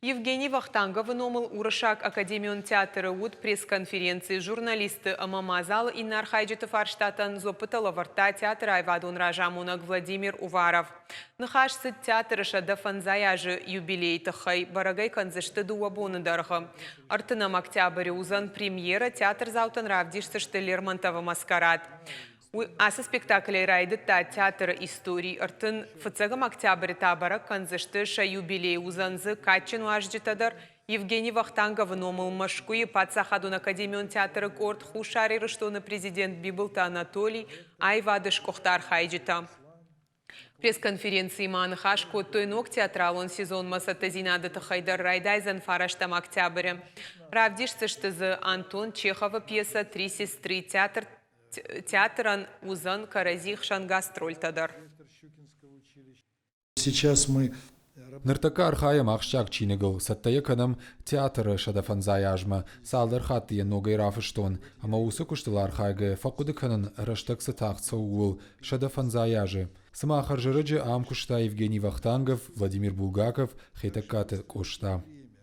Евгений Вахтангов номыл Урышак Академион театры уд пресс-конференции журналисты Амамазал и Нархайджитов Арштатан зопытала варта театра Айвадун Ражамунак Владимир Уваров. Нахашсы театры шадафанзаяжи юбилей тахай барагай канзышты дуабуны дарха. Артынам октябрь узан премьера театр заутан равдишсы Лермонтова маскарад. Асы спектакль райды та театр истории артын фыцагам октябрь табара канзышты ша юбилей узанзы качын уажджитадар Евгений Вахтангов номыл машкуи пацахадун Академион театры корт хушари рыштоны президент Бибылта Анатолий Айвадыш Кохтар хайджита. Пресс-конференции Манхаш Коттойнок театралон сезон Масатазинада Тахайдар Райдайзен Фараштам октября. Равдишцы Антон Чехова пьеса «Три сестры» театран узан каразих шангастроль тадар. Сейчас мы Ныртака архаям ахшак чинегал, саттаяканам театр шадафанзаяжма, салдар хаттия ногай рафыштон, ама усукуштыл архайга факудыканан раштак сатахца уул шадафанзаяжи. Сама харжырыджи амкушта Евгений Вахтангов, Владимир Булгаков, хейтакаты кушта.